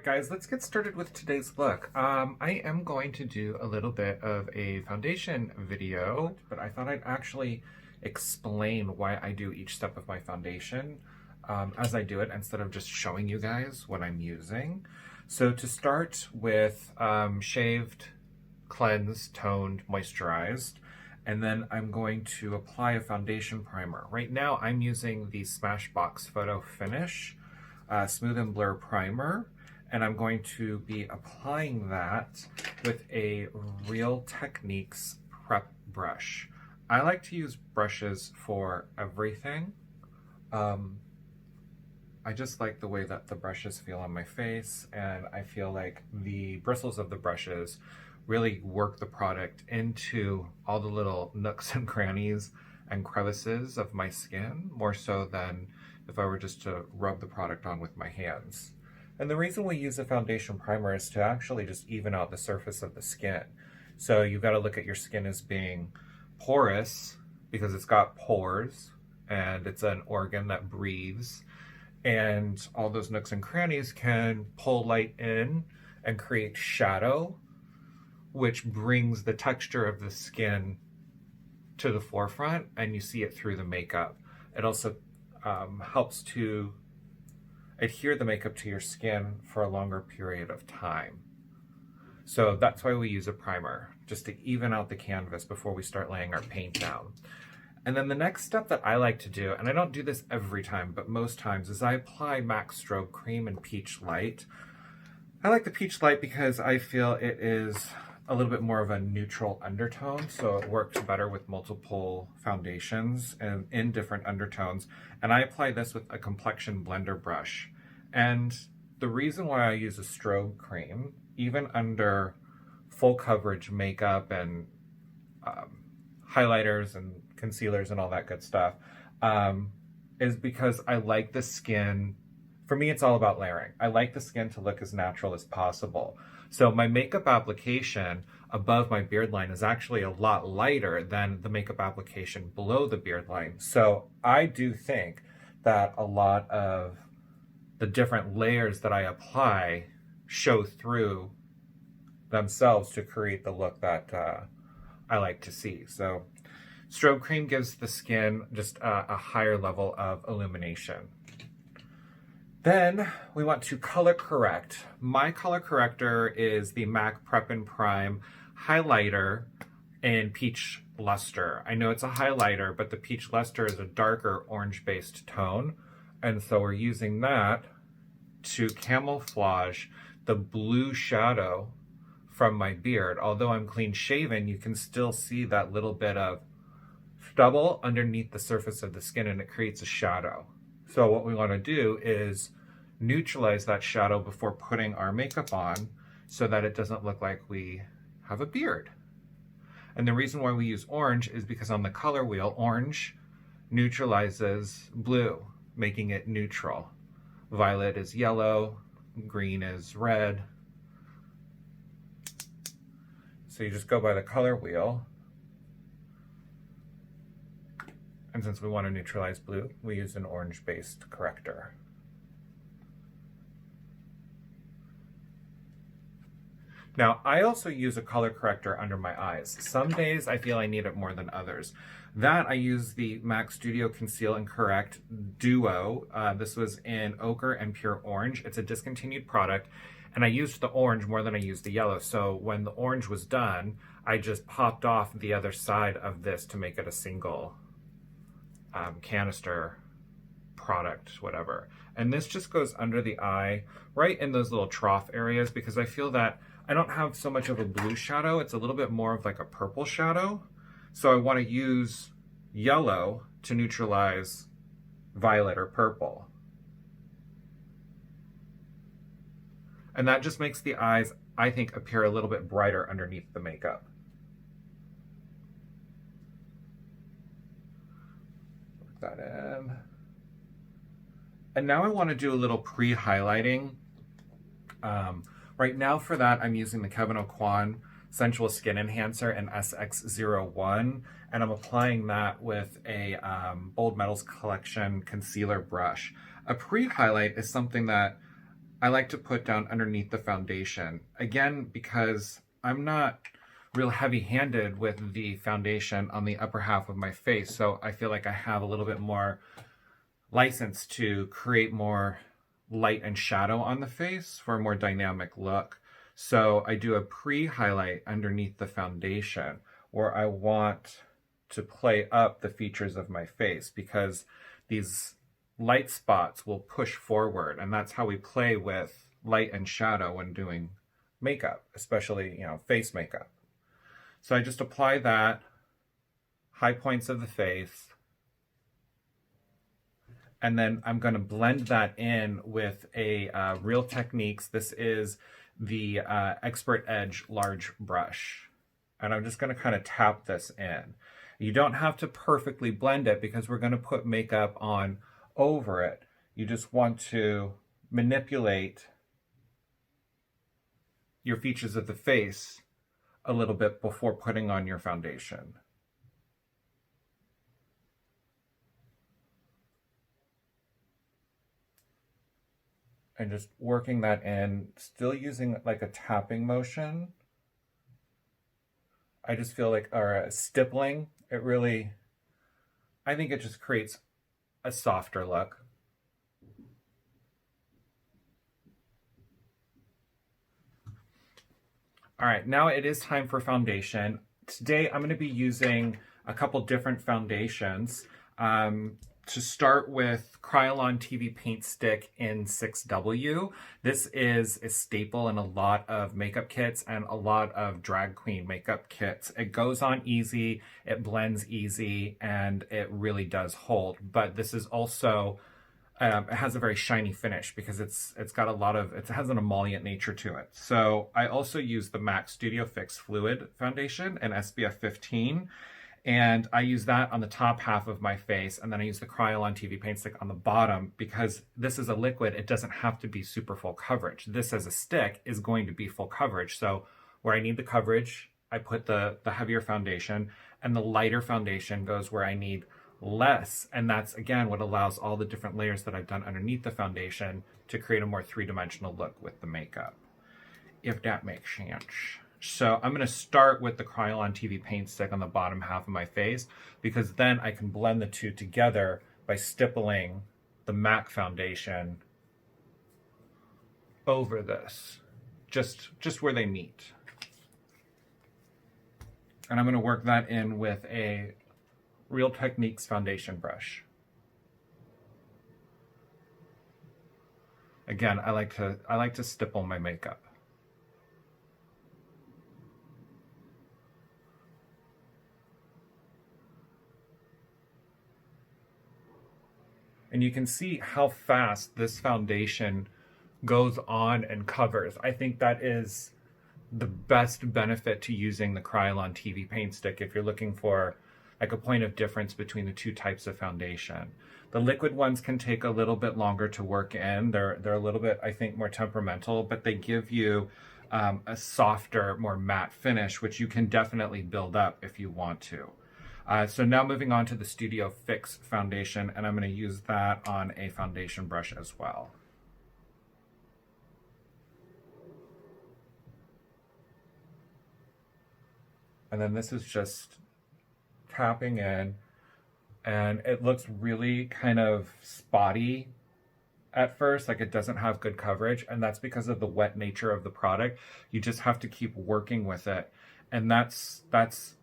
guys, let's get started with today's look. I am going to do a little bit of a foundation video, but I thought I'd actually explain why I do each step of my foundation as I do it, instead of just showing you guys what I'm using. So to start with, shaved, cleansed, toned, moisturized, and then I'm going to apply a foundation primer. Right now I'm using the Smashbox Photo Finish Smooth and Blur Primer, and I'm going to be applying that with a Real Techniques prep brush. I like to use brushes for everything. I just like the way that the brushes feel on my face, and I feel like the bristles of the brushes really work the product into all the little nooks and crannies and crevices of my skin, more so than if I were just to rub the product on with my hands. And the reason we use a foundation primer is to actually just even out the surface of the skin. So you've got to look at your skin as being porous because it's got pores and it's an organ that breathes. And all those nooks and crannies can pull light in and create shadow, which brings the texture of the skin to the forefront, and you see it through the makeup. It also helps to adhere the makeup to your skin for a longer period of time. So that's why we use a primer, just to even out the canvas before we start laying our paint down. And then the next step that I like to do, and I don't do this every time, but most times, is I apply MAC Strobe Cream and Peach Light. I like the Peach Light because I feel it is a little bit more of a neutral undertone, so it works better with multiple foundations and in different undertones. And I apply this with a complexion blender brush. And the reason why I use a strobe cream, even under full coverage makeup and highlighters and concealers and all that good stuff, is because I like the skin. For me, it's all about layering. I like the skin to look as natural as possible. So my makeup application above my beard line is actually a lot lighter than the makeup application below the beard line. So I do think that a lot of the different layers that I apply show through themselves to create the look that I like to see. So strobe cream gives the skin just a higher level of illumination. Then we want to color correct. My color corrector is the MAC Prep and Prime highlighter in Peach Luster. I know it's a highlighter, but the Peach Luster is a darker orange-based tone, and so we're using that to camouflage the blue shadow from my beard. Although I'm clean shaven, you can still see that little bit of stubble underneath the surface of the skin, and it creates a shadow. So what we want to do is neutralize that shadow before putting our makeup on so that it doesn't look like we have a beard. And the reason why we use orange is because on the color wheel, orange neutralizes blue, making it neutral. Violet is yellow, green is red. So you just go by the color wheel. And since we want to neutralize blue, we use an orange-based corrector. Now, I also use a color corrector under my eyes. Some days I feel I need it more than others. That I use the MAC Studio Conceal and Correct Duo. This was in ochre and pure orange. It's a discontinued product, and I used the orange more than I used the yellow. So when the orange was done, I just popped off the other side of this to make it a single canister product, whatever. And this just goes under the eye, right in those little trough areas, because I feel that I don't have so much of a blue shadow. It's a little bit more of like a purple shadow. So I want to use yellow to neutralize violet or purple. And that just makes the eyes, I think, appear a little bit brighter underneath the makeup. That in. And now I want to do a little pre-highlighting. Right now for that, I'm using the Kevyn Aucoin Sensual Skin Enhancer in SX01, and I'm applying that with a Bold Metals Collection concealer brush. A pre-highlight is something that I like to put down underneath the foundation. Again, because I'm not real heavy-handed with the foundation on the upper half of my face, so I feel like I have a little bit more license to create more light and shadow on the face for a more dynamic look. So I do a pre-highlight underneath the foundation where I want to play up the features of my face, because these light spots will push forward, and that's how we play with light and shadow when doing makeup, especially, face makeup. So I just apply that, high points of the face, and then I'm going to blend that in with a Real Techniques. This is the Expert Edge large brush. And I'm just going to kind of tap this in. You don't have to perfectly blend it because we're going to put makeup on over it. You just want to manipulate your features of the face a little bit before putting on your foundation. And just working that in, still using like a tapping motion. I just feel like, or a stippling, I think it just creates a softer look. All right, now it is time for foundation. Today I'm going to be using a couple different foundations. To start with Kryolan TV Paint Stick in 6W. This is a staple in a lot of makeup kits and a lot of drag queen makeup kits. It goes on easy, it blends easy, and it really does hold. But this is also, it has a very shiny finish because it's got it has an emollient nature to it. So I also use the MAC Studio Fix Fluid Foundation in SPF 15. And I use that on the top half of my face, and then I use the Kryolan TV Paint Stick on the bottom. Because this is a liquid, it doesn't have to be super full coverage. This as a stick is going to be full coverage. So where I need the coverage, I put the heavier foundation, and the lighter foundation goes where I need less. And that's, again, what allows all the different layers that I've done underneath the foundation to create a more three-dimensional look with the makeup, if that makes sense. So I'm going to start with the Kryolan TV Paint Stick on the bottom half of my face, because then I can blend the two together by stippling the MAC foundation over this, just where they meet. And I'm going to work that in with a Real Techniques foundation brush. Again, I like to stipple my makeup. And you can see how fast this foundation goes on and covers. I think that is the best benefit to using the Kryolan TV Paint Stick if you're looking for like a point of difference between the two types of foundation. The liquid ones can take a little bit longer to work in. They're a little bit, I think, more temperamental, but they give you a softer, more matte finish, which you can definitely build up if you want to. So now moving on to the Studio Fix foundation, and I'm going to use that on a foundation brush as well. And then this is just tapping in, and it looks really kind of spotty at first, like it doesn't have good coverage, and that's because of the wet nature of the product. You just have to keep working with it. And that's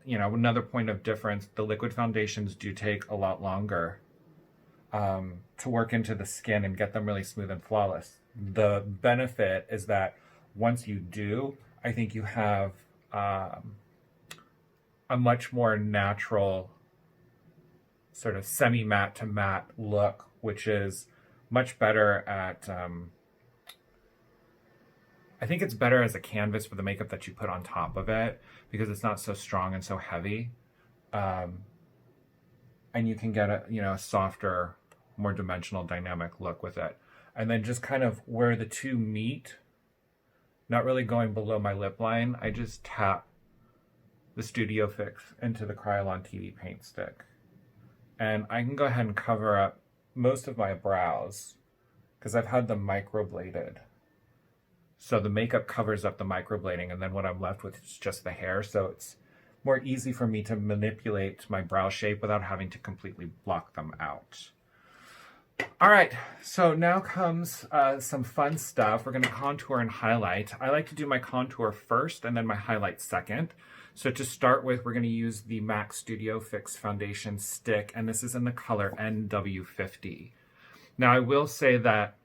another point of difference. The liquid foundations do take a lot longer to work into the skin and get them really smooth and flawless. The benefit is that once you do, I think you have a much more natural sort of semi-matte to matte look, which is much better at I think it's better as a canvas for the makeup that you put on top of it, because it's not so strong and so heavy. And you can get a softer, more dimensional, dynamic look with it. And then just kind of where the two meet, not really going below my lip line, I just tap the Studio Fix into the Kryolan TV Paint Stick. And I can go ahead and cover up most of my brows because I've had them microbladed. So the makeup covers up the microblading, and then what I'm left with is just the hair. So it's more easy for me to manipulate my brow shape without having to completely block them out. All right, so now comes some fun stuff. We're going to contour and highlight. I like to do my contour first and then my highlight second. So to start with, we're going to use the MAC Studio Fix Foundation Stick, and this is in the color NW50. Now, I will say that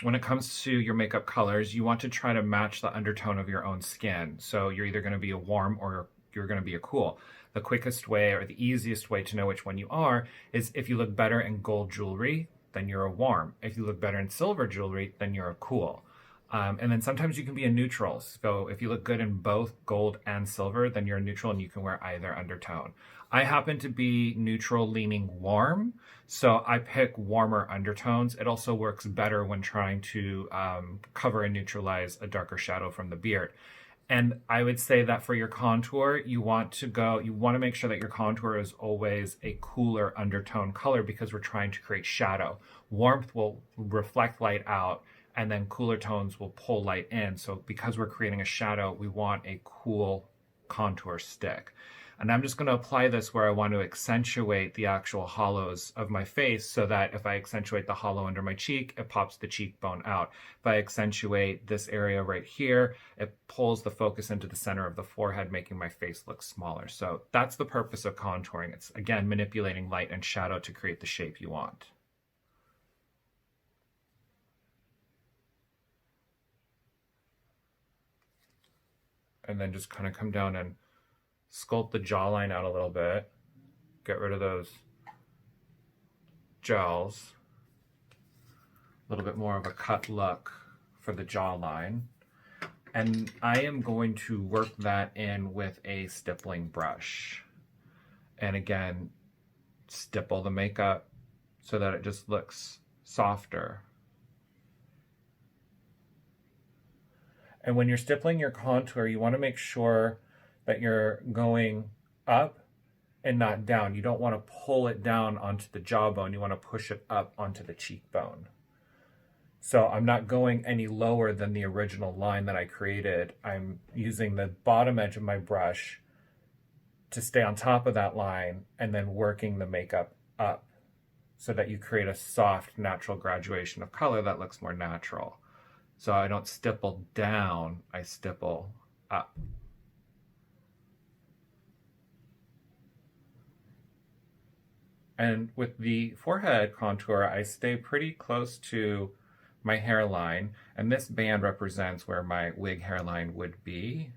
when it comes to your makeup colors, you want to try to match the undertone of your own skin. So you're either going to be a warm or you're going to be a cool. The quickest way or the easiest way to know which one you are is if you look better in gold jewelry, then you're a warm. If you look better in silver jewelry, then you're a cool. And then sometimes you can be a neutral. So if you look good in both gold and silver, then you're a neutral and you can wear either undertone. I happen to be neutral leaning warm, so I pick warmer undertones. It also works better when trying to cover and neutralize a darker shadow from the beard. And I would say that for your contour, you want to make sure that your contour is always a cooler undertone color because we're trying to create shadow. Warmth will reflect light out, and then cooler tones will pull light in. So because we're creating a shadow, we want a cool contour stick. And I'm just going to apply this where I want to accentuate the actual hollows of my face so that if I accentuate the hollow under my cheek, it pops the cheekbone out. If I accentuate this area right here, it pulls the focus into the center of the forehead, making my face look smaller. So that's the purpose of contouring. It's, again, manipulating light and shadow to create the shape you want. And then just kind of come down and sculpt the jawline out a little bit. Get rid of those gels. A little bit more of a cut look for the jawline. And I am going to work that in with a stippling brush. And again, stipple the makeup so that it just looks softer. And when you're stippling your contour, you want to make sure that you're going up and not down. You don't want to pull it down onto the jawbone. You want to push it up onto the cheekbone. So I'm not going any lower than the original line that I created. I'm using the bottom edge of my brush to stay on top of that line and then working the makeup up so that you create a soft, natural graduation of color that looks more natural. So I don't stipple down, I stipple up. And with the forehead contour, I stay pretty close to my hairline, and this band represents where my wig hairline would be.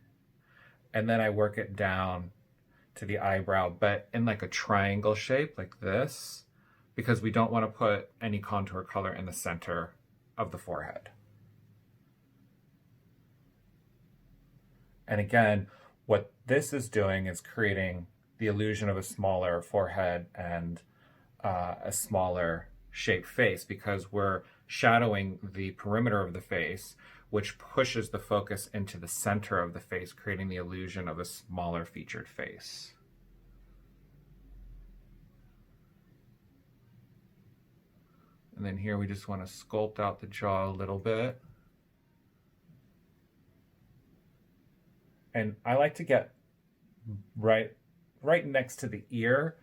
And then I work it down to the eyebrow, but in like a triangle shape like this, because we don't want to put any contour color in the center of the forehead. And again, what this is doing is creating the illusion of a smaller forehead and a smaller shaped face because we're shadowing the perimeter of the face, which pushes the focus into the center of the face, creating the illusion of a smaller featured face. And then here we just want to sculpt out the jaw a little bit. And I like to get right next to the ear,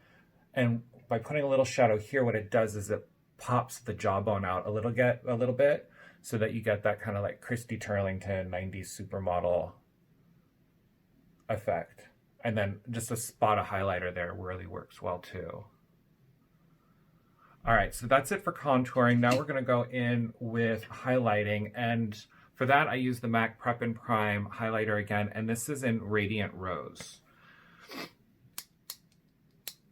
and by putting a little shadow here, what it does is it pops the jawbone out a little bit so that you get that kind of like Christy Turlington 90s supermodel effect. And then just a spot of highlighter there really works well too. All right, so that's it for contouring. Now we're going to go in with highlighting, and for that I use the MAC Prep and Prime highlighter again, and this is in Radiant Rose.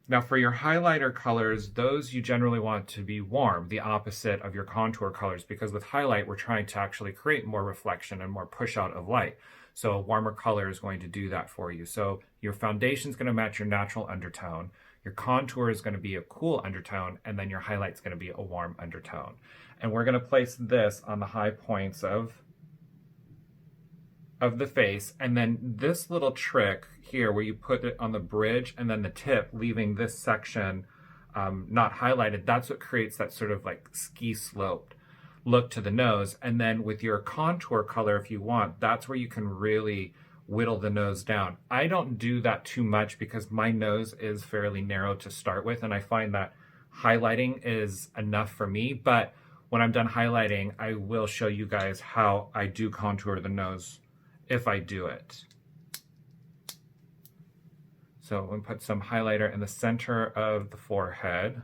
Now for your highlighter colors, those you generally want to be warm, the opposite of your contour colors, because with highlight, we're trying to actually create more reflection and more push out of light. So a warmer color is going to do that for you. So your foundation is going to match your natural undertone, your contour is going to be a cool undertone, and then your highlight is going to be a warm undertone. And we're going to place this on the high points of the face, and then this little trick here where you put it on the bridge and then the tip, leaving this section not highlighted, that's what creates that sort of like ski sloped look to the nose. And then with your contour color, if you want, that's where you can really whittle the nose down. I don't do that too much because my nose is fairly narrow to start with, and I find that highlighting is enough for me. But when I'm done highlighting, I will show you guys how I do contour the nose if I do it. So I'm going to put some highlighter in the center of the forehead.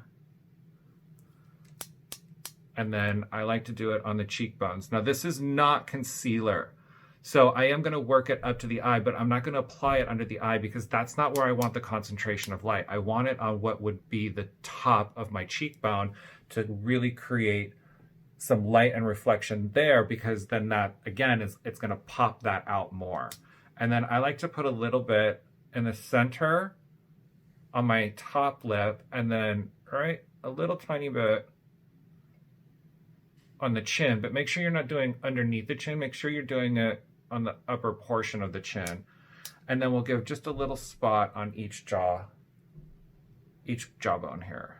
And then I like to do it on the cheekbones. Now this is not concealer. So I am going to work it up to the eye, but I'm not going to apply it under the eye because that's not where I want the concentration of light. I want it on what would be the top of my cheekbone to really create some light and reflection there, because then that, again, it's going to pop that out more. And then I like to put a little bit in the center on my top lip, and then a little tiny bit on the chin, but make sure you're not doing underneath the chin. Make sure you're doing it on the upper portion of the chin. And then we'll give just a little spot on each jawbone here.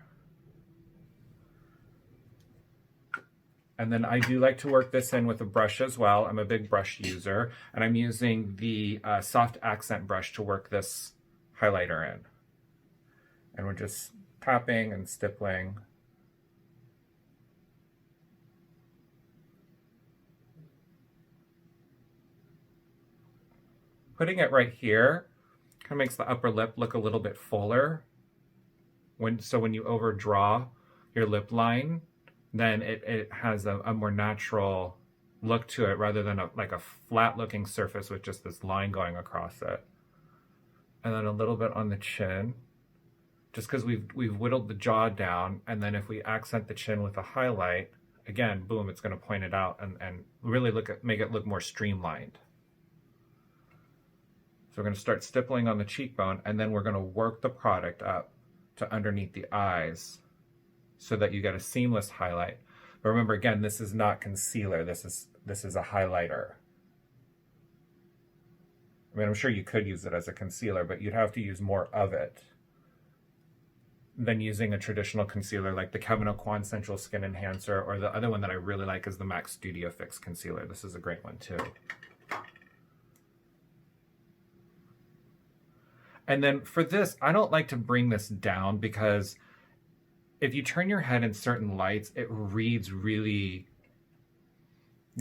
And then I do like to work this in with a brush as well. I'm a big brush user, and I'm using the soft accent brush to work this highlighter in. And we're just tapping and stippling. Putting it right here kind of makes the upper lip look a little bit fuller. So when you overdraw your lip line, then it has a more natural look to it rather than like a flat looking surface with just this line going across it. And then a little bit on the chin, just because we've whittled the jaw down, and then if we accent the chin with a highlight, again, boom, it's going to point it out and really make it look more streamlined. So we're going to start stippling on the cheekbone, and then we're going to work the product up to underneath the eyes so that you get a seamless highlight. But remember, again, this is not concealer. This is a highlighter. I mean, I'm sure you could use it as a concealer, but you'd have to use more of it than using a traditional concealer like the Kevyn Aucoin Sensual Skin Enhancer, or the other one that I really like is the MAC Studio Fix Concealer. This is a great one too. And then for this, I don't like to bring this down because if you turn your head in certain lights, it reads really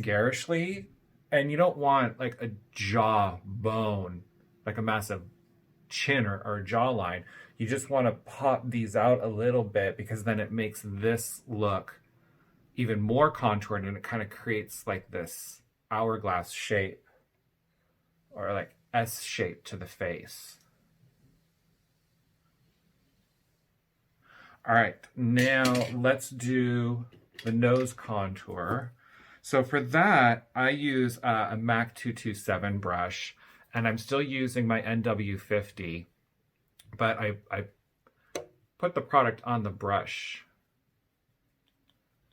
garishly, and you don't want like a jaw bone, like a massive chin or a jawline. You just want to pop these out a little bit, because then it makes this look even more contoured, and it kind of creates like this hourglass shape or like S shape to the face. All right, now let's do the nose contour. So for that, I use a MAC 227 brush, and I'm still using my NW50, but I put the product on the brush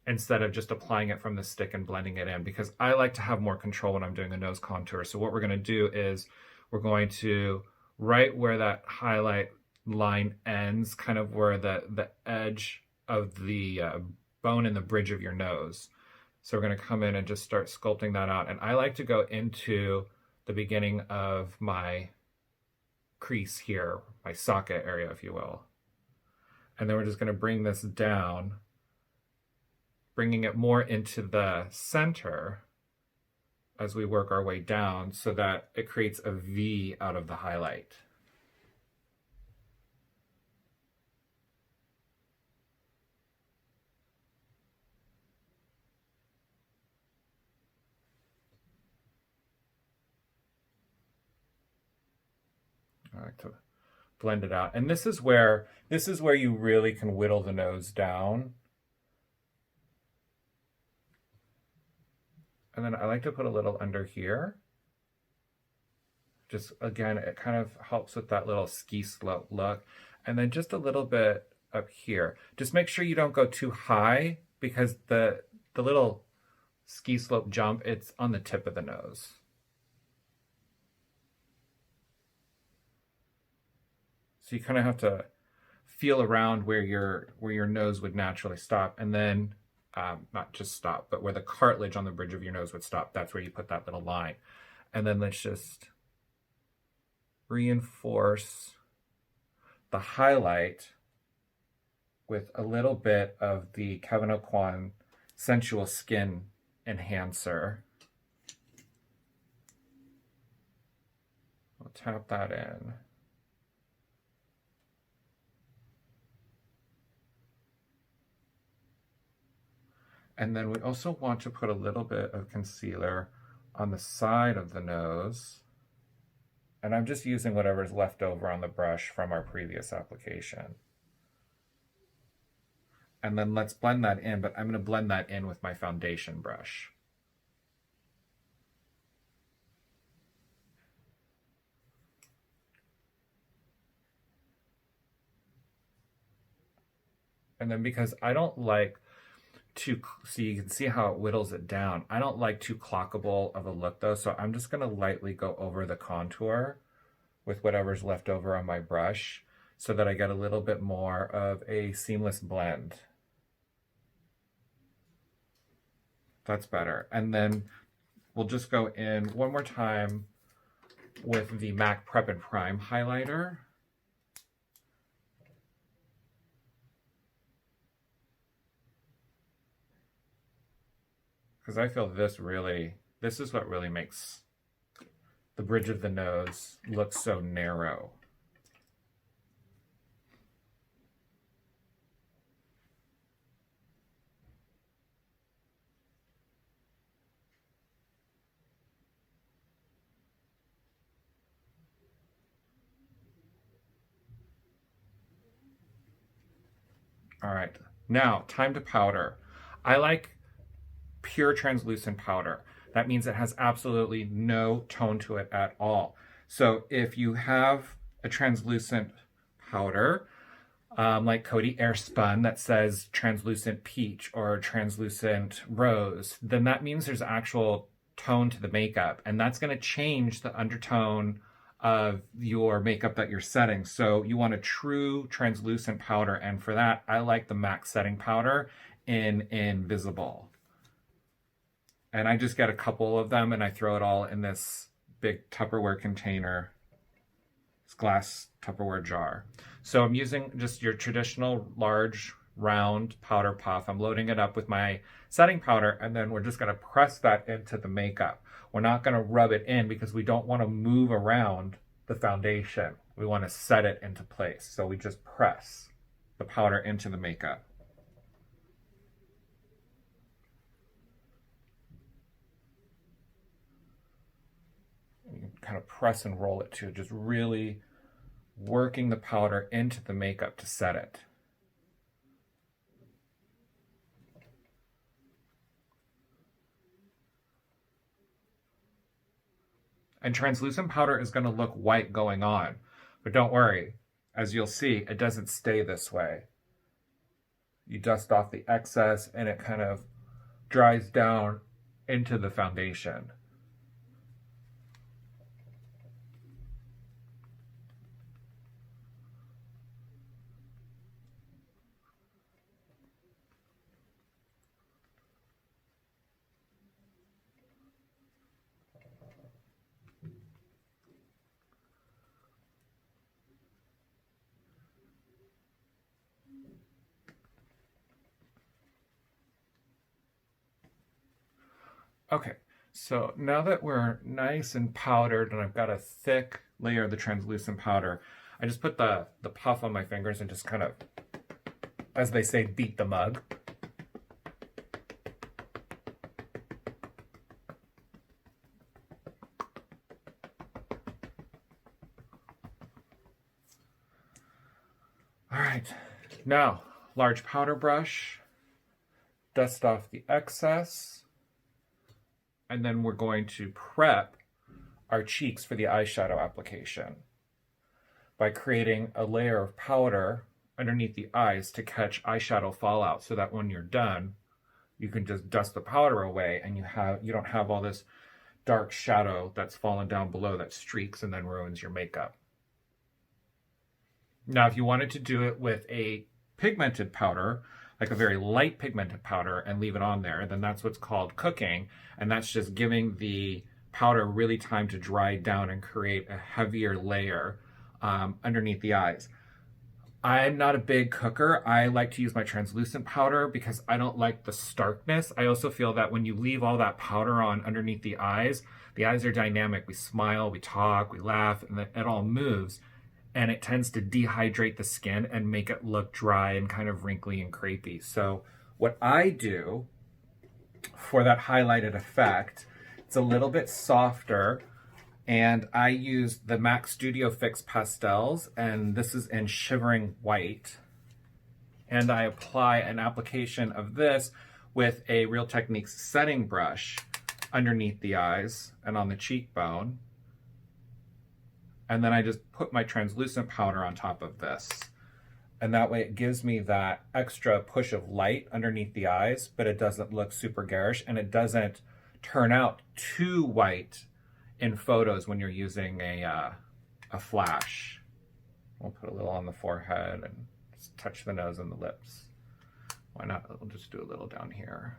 instead of just applying it from the stick and blending it in, because I like to have more control when I'm doing a nose contour. So what we're going to do is we're going to, right where that highlight line ends, kind of where the edge of the bone in the bridge of your nose. So we're going to come in and just start sculpting that out. And I like to go into the beginning of my crease here, my socket area, if you will. And then we're just going to bring this down, bringing it more into the center as we work our way down, so that it creates a V out of the highlight. I like to blend it out. And this is where you really can whittle the nose down. And then I like to put a little under here. Just, again, it kind of helps with that little ski slope look. And then just a little bit up here. Just make sure you don't go too high, because the little ski slope jump, it's on the tip of the nose. So you kind of have to feel around where your nose would naturally stop. And then not just stop, but where the cartilage on the bridge of your nose would stop. That's where you put that little line. And then let's just reinforce the highlight with a little bit of the Kevin Aucoin Sensual Skin Enhancer. We'll tap that in. And then we also want to put a little bit of concealer on the side of the nose. And I'm just using whatever's left over on the brush from our previous application. And then let's blend that in, but I'm going to blend that in with my foundation brush. And then because I don't like too, so you can see how it whittles it down. I don't like too clockable of a look though, so I'm just going to lightly go over the contour with whatever's left over on my brush so that I get a little bit more of a seamless blend. That's better. And then we'll just go in one more time with the MAC Prep and Prime highlighter. Because I feel this is what really makes the bridge of the nose look so narrow. All right, now time to powder. I like pure translucent powder. That means it has absolutely no tone to it at all. So if you have a translucent powder, like Coty Airspun that says translucent peach or translucent rose, then that means there's actual tone to the makeup, and that's going to change the undertone of your makeup that you're setting. So you want a true translucent powder, and for that I like the MAC setting powder in Invisible. And I just get a couple of them and I throw it all in this big Tupperware container, this glass Tupperware jar. So I'm using just your traditional large round powder puff. I'm loading it up with my setting powder, and then we're just going to press that into the makeup. We're not going to rub it in because we don't want to move around the foundation. We want to set it into place. So we just press the powder into the makeup. You can kind of press and roll it too, just really working the powder into the makeup to set it. And translucent powder is going to look white going on, but don't worry, as you'll see, it doesn't stay this way. You dust off the excess and it kind of dries down into the foundation. Okay, so now that we're nice and powdered and I've got a thick layer of the translucent powder, I just put the puff on my fingers and just kind of, as they say, beat the mug. All right, now large powder brush, dust off the excess. And then we're going to prep our cheeks for the eyeshadow application by creating a layer of powder underneath the eyes to catch eyeshadow fallout, so that when you're done, you can just dust the powder away and you don't have all this dark shadow that's fallen down below that streaks and then ruins your makeup. Now, if you wanted to do it with a pigmented powder, like a very light pigmented powder and leave it on there, then that's what's called cooking. And that's just giving the powder really time to dry down and create a heavier layer underneath the eyes. I'm not a big cooker. I like to use my translucent powder because I don't like the starkness. I also feel that when you leave all that powder on underneath the eyes are dynamic. We smile, we talk, we laugh, and it all moves. And it tends to dehydrate the skin and make it look dry and kind of wrinkly and crepey. So what I do for that highlighted effect, it's a little bit softer, and I use the MAC Studio Fix pastels, and this is in Shivering White. And I apply an application of this with a Real Techniques setting brush underneath the eyes and on the cheekbone. And then I just put my translucent powder on top of this. And that way it gives me that extra push of light underneath the eyes, but it doesn't look super garish, and it doesn't turn out too white in photos when you're using a flash. We'll put a little on the forehead and just touch the nose and the lips. Why not? We'll just do a little down here.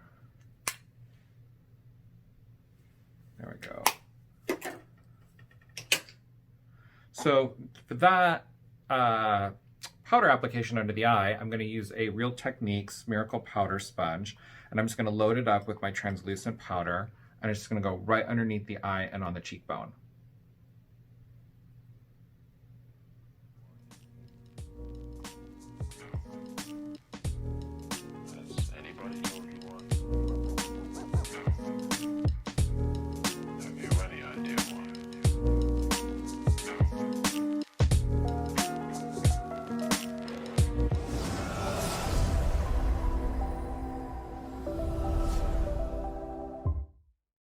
There we go. So for that powder application under the eye, I'm going to use a Real Techniques Miracle Powder Sponge, and I'm just going to load it up with my translucent powder, and it's just going to go right underneath the eye and on the cheekbone.